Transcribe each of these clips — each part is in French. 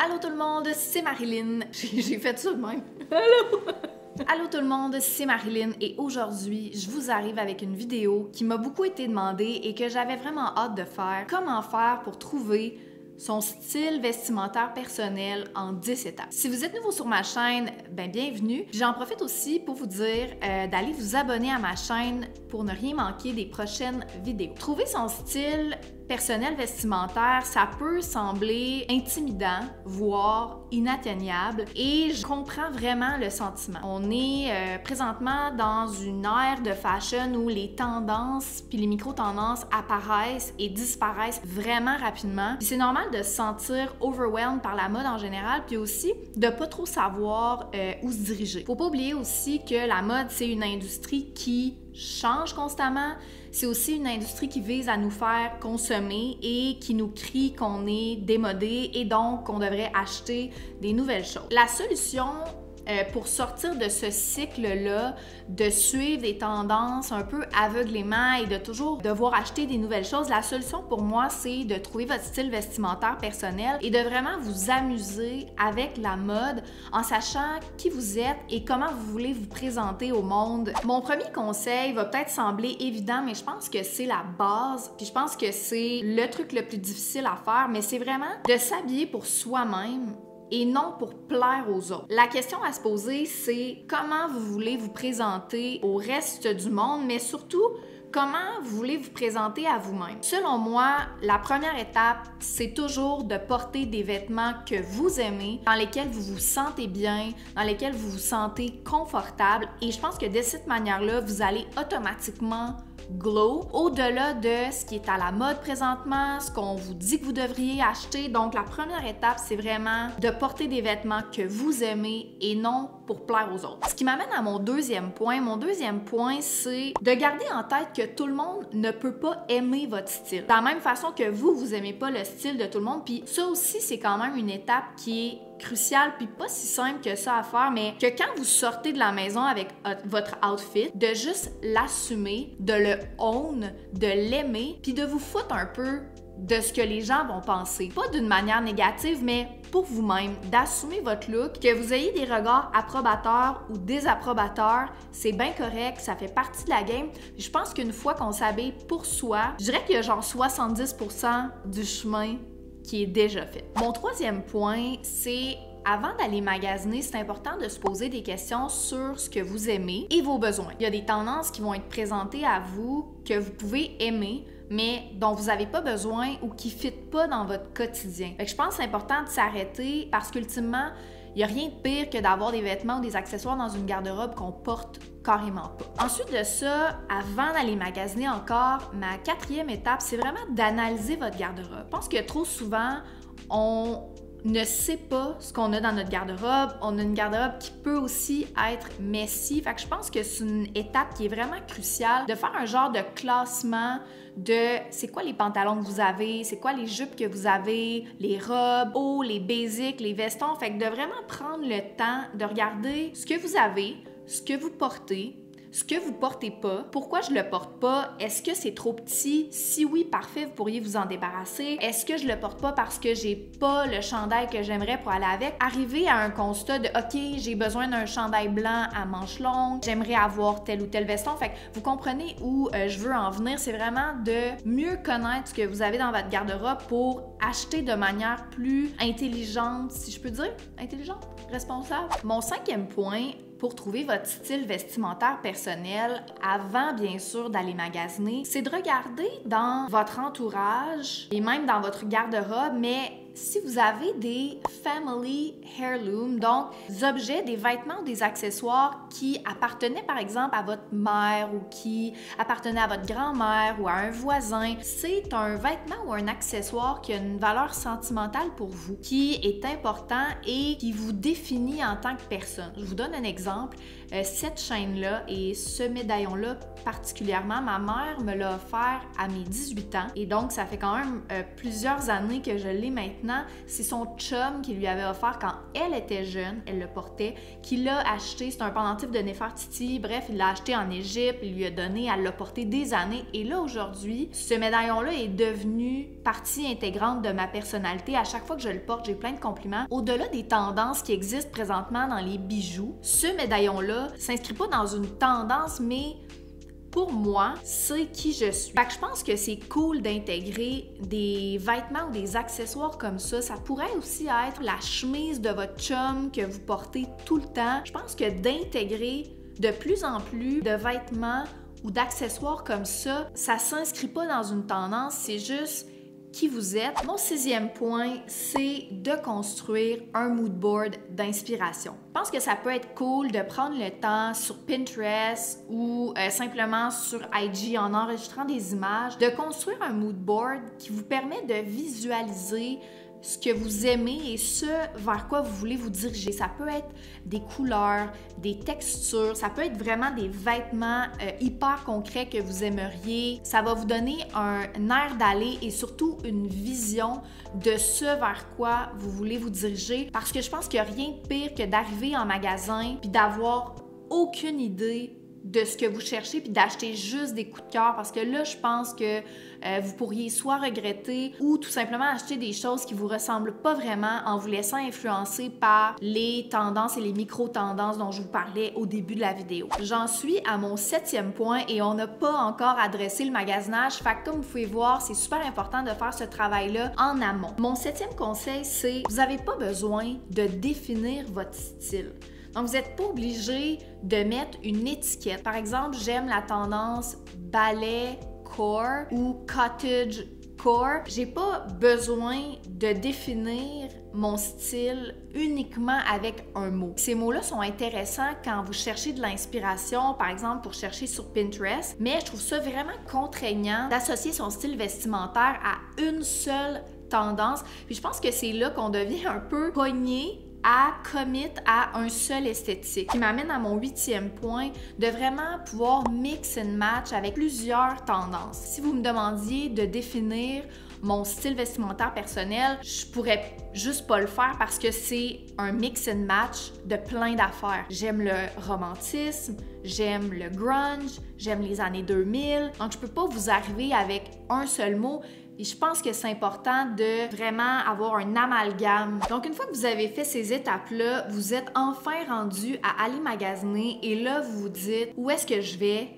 Allô tout le monde, c'est Marilyn. J'ai fait ça de même. Allô! Allô tout le monde, c'est Marilyn et aujourd'hui, je vous arrive avec une vidéo qui m'a beaucoup été demandée et que j'avais vraiment hâte de faire. Comment faire pour trouver son style vestimentaire personnel en 10 étapes. Si vous êtes nouveau sur ma chaîne, bienvenue. J'en profite aussi pour vous dire d'aller vous abonner à ma chaîne pour ne rien manquer des prochaines vidéos. Trouver son style personnel vestimentaire, ça peut sembler intimidant, voire inatteignable, et je comprends vraiment le sentiment. On est présentement dans une ère de fashion où les tendances puis les micro-tendances apparaissent et disparaissent vraiment rapidement. Puis c'est normal de se sentir overwhelmed par la mode en général, puis aussi de pas trop savoir où se diriger. Faut pas oublier aussi que la mode, c'est une industrie qui change constamment. C'est aussi une industrie qui vise à nous faire consommer et qui nous crie qu'on est démodé et donc qu'on devrait acheter des nouvelles choses. La solution pour sortir de ce cycle-là, de suivre des tendances un peu aveuglément et de toujours devoir acheter des nouvelles choses, la solution pour moi, c'est de trouver votre style vestimentaire personnel et de vraiment vous amuser avec la mode en sachant qui vous êtes et comment vous voulez vous présenter au monde. Mon premier conseil va peut-être sembler évident, mais je pense que c'est la base, puis je pense que c'est le truc le plus difficile à faire, mais c'est vraiment de s'habiller pour soi-même et non pour plaire aux autres. La question à se poser, c'est comment vous voulez vous présenter au reste du monde, mais surtout, comment vous voulez vous présenter à vous-même. Selon moi, la première étape, c'est toujours de porter des vêtements que vous aimez, dans lesquels vous vous sentez bien, dans lesquels vous vous sentez confortable, et je pense que de cette manière-là, vous allez automatiquement glow au-delà de ce qui est à la mode présentement, ce qu'on vous dit que vous devriez acheter. Donc la première étape, c'est vraiment de porter des vêtements que vous aimez et non pour plaire aux autres. Ce qui m'amène à mon deuxième point. Mon deuxième point, c'est de garder en tête que tout le monde ne peut pas aimer votre style. De la même façon que vous aimez pas le style de tout le monde, puis ça aussi, c'est quand même une étape qui est crucial puis pas si simple que ça à faire, mais que quand vous sortez de la maison avec votre outfit, de juste l'assumer, de le own, de l'aimer, puis de vous foutre un peu de ce que les gens vont penser. Pas d'une manière négative, mais pour vous-même, d'assumer votre look, que vous ayez des regards approbateurs ou désapprobateurs, c'est bien correct, ça fait partie de la game. Puis je pense qu'une fois qu'on s'habille pour soi, je dirais qu'il y a genre 70% du chemin qui est déjà fait. Mon troisième point, c'est avant d'aller magasiner, c'est important de se poser des questions sur ce que vous aimez et vos besoins. Il y a des tendances qui vont être présentées à vous que vous pouvez aimer, mais dont vous n'avez pas besoin ou qui ne fitent pas dans votre quotidien. Fait que je pense que c'est important de s'arrêter parce qu'ultimement, il n'y a rien de pire que d'avoir des vêtements ou des accessoires dans une garde-robe qu'on porte carrément pas. Ensuite de ça, avant d'aller magasiner encore, ma quatrième étape, c'est vraiment d'analyser votre garde-robe. Je pense que trop souvent, on ne sait pas ce qu'on a dans notre garde-robe. On a une garde-robe qui peut aussi être messy. Fait que je pense que c'est une étape qui est vraiment cruciale de faire un genre de classement de c'est quoi les pantalons que vous avez, c'est quoi les jupes que vous avez, les robes, les basics, les vestons. Fait que de vraiment prendre le temps de regarder ce que vous avez, ce que vous portez, ce que vous portez pas, pourquoi je le porte pas, est-ce que c'est trop petit? Si oui, parfait, vous pourriez vous en débarrasser. Est-ce que je le porte pas parce que j'ai pas le chandail que j'aimerais pour aller avec? Arriver à un constat de OK, j'ai besoin d'un chandail blanc à manches longues, j'aimerais avoir tel ou tel veston. Fait que vous comprenez où je veux en venir, c'est vraiment de mieux connaître ce que vous avez dans votre garde-robe pour acheter de manière plus intelligente, si je peux dire, intelligente, responsable. Mon cinquième point, pour trouver votre style vestimentaire personnel, avant bien sûr d'aller magasiner, c'est de regarder dans votre entourage et même dans votre garde-robe, mais si vous avez des family heirlooms, donc des objets, des vêtements ou des accessoires qui appartenaient par exemple à votre mère ou qui appartenaient à votre grand-mère ou à un voisin, c'est un vêtement ou un accessoire qui a une valeur sentimentale pour vous, qui est important et qui vous définit en tant que personne. Je vous donne un exemple. Cette chaîne-là et ce médaillon-là particulièrement, ma mère me l'a offert à mes 18 ans et donc ça fait quand même plusieurs années que je l'ai maintenant. C'est son chum qui lui avait offert quand elle était jeune, elle le portait, qu'il l'a acheté, c'est un pendentif de Néfertiti, bref, il l'a acheté en Égypte, il lui a donné, elle l'a porté des années, et là aujourd'hui, ce médaillon-là est devenu partie intégrante de ma personnalité. À chaque fois que je le porte, j'ai plein de compliments. Au-delà des tendances qui existent présentement dans les bijoux, ce médaillon-là s'inscrit pas dans une tendance, mais pour moi, c'est qui je suis. Fait que je pense que c'est cool d'intégrer des vêtements ou des accessoires comme ça. Ça pourrait aussi être la chemise de votre chum que vous portez tout le temps. Je pense que d'intégrer de plus en plus de vêtements ou d'accessoires comme ça s'inscrit pas dans une tendance, c'est juste qui vous êtes. Mon 6e point, c'est de construire un mood board d'inspiration. Je pense que ça peut être cool de prendre le temps sur Pinterest ou simplement sur IG en enregistrant des images, de construire un mood board qui vous permet de visualiser ce que vous aimez et ce vers quoi vous voulez vous diriger. Ça peut être des couleurs, des textures, ça peut être vraiment des vêtements hyper concrets que vous aimeriez. Ça va vous donner un air d'aller et surtout une vision de ce vers quoi vous voulez vous diriger, parce que je pense qu'il n'y a rien de pire que d'arriver en magasin puis d'avoir aucune idée de ce que vous cherchez puis d'acheter juste des coups de cœur, parce que là, je pense que vous pourriez soit regretter ou tout simplement acheter des choses qui vous ressemblent pas vraiment en vous laissant influencer par les tendances et les micro-tendances dont je vous parlais au début de la vidéo. J'en suis à mon 7e point et on n'a pas encore adressé le magasinage, fait que comme vous pouvez voir, c'est super important de faire ce travail-là en amont. Mon 7e conseil, c'est vous n'avez pas besoin de définir votre style. Donc, vous n'êtes pas obligé de mettre une étiquette. Par exemple, j'aime la tendance ballet core ou cottage core. J'ai pas besoin de définir mon style uniquement avec un mot. Ces mots-là sont intéressants quand vous cherchez de l'inspiration, par exemple pour chercher sur Pinterest, mais je trouve ça vraiment contraignant d'associer son style vestimentaire à une seule tendance. Puis je pense que c'est là qu'on devient un peu pogné à commit à un seul esthétique, qui m'amène à mon 8e point, de vraiment pouvoir mix and match avec plusieurs tendances. Si vous me demandiez de définir mon style vestimentaire personnel, je pourrais juste pas le faire parce que c'est un mix and match de plein d'affaires. J'aime le romantisme, j'aime le grunge, j'aime les années 2000, donc je peux pas vous arriver avec un seul mot. Et je pense que c'est important de vraiment avoir un amalgame. Donc, une fois que vous avez fait ces étapes-là, vous êtes enfin rendu à aller magasiner et là, vous vous dites, où est-ce que je vais?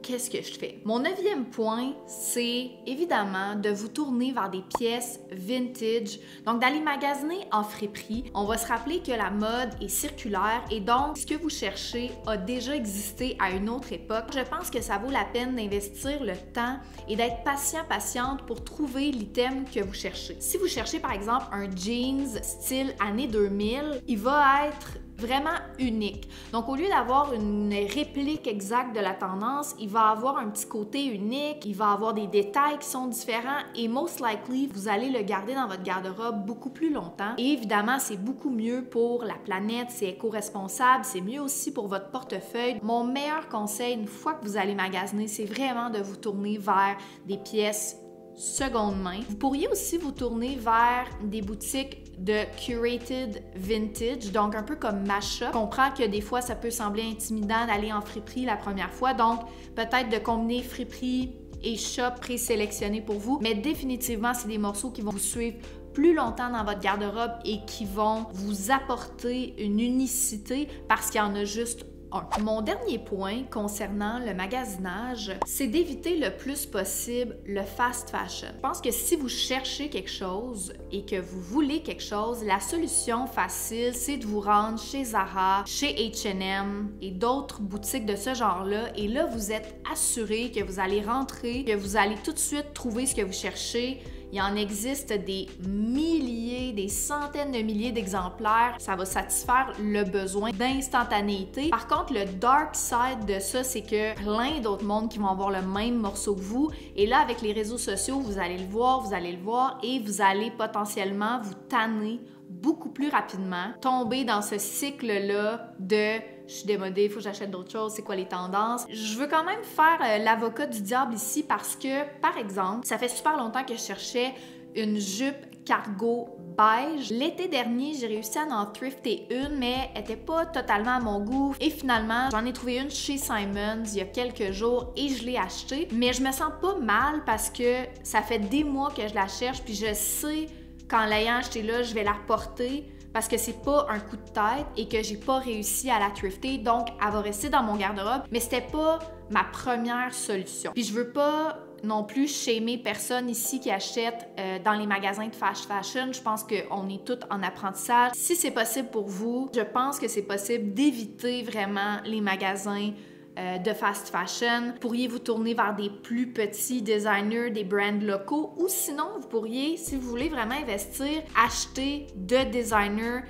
Qu'est-ce que je fais? Mon 9e point, c'est évidemment de vous tourner vers des pièces vintage. Donc, d'aller magasiner en friperie. On va se rappeler que la mode est circulaire et donc, ce que vous cherchez a déjà existé à une autre époque. Je pense que ça vaut la peine d'investir le temps et d'être patiente pour trouver l'item que vous cherchez. Si vous cherchez, par exemple, un jeans style années 2000, il va être vraiment unique. Donc, au lieu d'avoir une réplique exacte de la tendance, il va avoir un petit côté unique, il va avoir des détails qui sont différents et most likely, vous allez le garder dans votre garde-robe beaucoup plus longtemps. Et évidemment, c'est beaucoup mieux pour la planète, c'est éco-responsable, c'est mieux aussi pour votre portefeuille. Mon meilleur conseil, une fois que vous allez magasiner, c'est vraiment de vous tourner vers des pièces seconde main. Vous pourriez aussi vous tourner vers des boutiques de curated vintage, donc un peu comme Masha. Je comprends que des fois, ça peut sembler intimidant d'aller en friperie la première fois, donc peut-être de combiner friperie et shop présélectionné pour vous, mais définitivement, c'est des morceaux qui vont vous suivre plus longtemps dans votre garde-robe et qui vont vous apporter une unicité parce qu'il y en a juste un. Mon dernier point concernant le magasinage, c'est d'éviter le plus possible le fast fashion. Je pense que si vous cherchez quelque chose et que vous voulez quelque chose, la solution facile, c'est de vous rendre chez Zara, chez H&M et d'autres boutiques de ce genre-là. Et là, vous êtes assuré que vous allez rentrer, que vous allez tout de suite trouver ce que vous cherchez. Il en existe des milliers, des centaines de milliers d'exemplaires. Ça va satisfaire le besoin d'instantanéité. Par contre, le dark side de ça, c'est que plein d'autres mondes qui vont avoir le même morceau que vous. Et là, avec les réseaux sociaux, vous allez le voir et vous allez potentiellement vous tanner beaucoup plus rapidement, tomber dans ce cycle-là de je suis démodée, il faut que j'achète d'autres choses, c'est quoi les tendances. Je veux quand même faire l'avocat du diable ici parce que, par exemple, ça fait super longtemps que je cherchais une jupe cargo beige. L'été dernier, j'ai réussi à en thrifter une, mais elle était pas totalement à mon goût. Et finalement, j'en ai trouvé une chez Simons il y a quelques jours et je l'ai achetée. Mais je me sens pas mal parce que ça fait des mois que je la cherche, puis je sais qu'en l'ayant achetée là, je vais la porter parce que c'est pas un coup de tête et que j'ai pas réussi à la thrifter, donc elle va rester dans mon garde-robe, mais c'était pas ma première solution. Puis je veux pas non plus shamer personne ici qui achète dans les magasins de fast fashion. Je pense qu'on est tous en apprentissage. Si c'est possible pour vous, je pense que c'est possible d'éviter vraiment les magasins de fast fashion. Vous pourriez vous tourner vers des plus petits designers, des brands locaux, ou sinon, vous pourriez, si vous voulez vraiment investir, acheter de designers.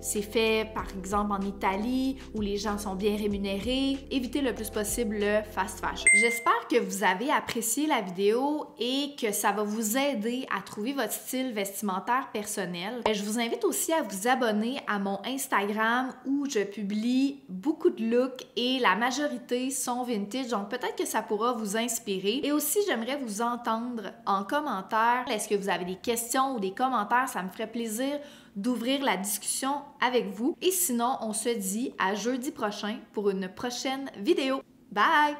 C'est fait, par exemple, en Italie, où les gens sont bien rémunérés. Évitez le plus possible le fast fashion. J'espère que vous avez apprécié la vidéo et que ça va vous aider à trouver votre style vestimentaire personnel. Je vous invite aussi à vous abonner à mon Instagram où je publie beaucoup de looks et la majorité sont vintage, donc peut-être que ça pourra vous inspirer. Et aussi, j'aimerais vous entendre en commentaire. Est-ce que vous avez des questions ou des commentaires? Ça me ferait plaisir d'ouvrir la discussion avec vous. Et sinon, on se dit à jeudi prochain pour une prochaine vidéo. Bye!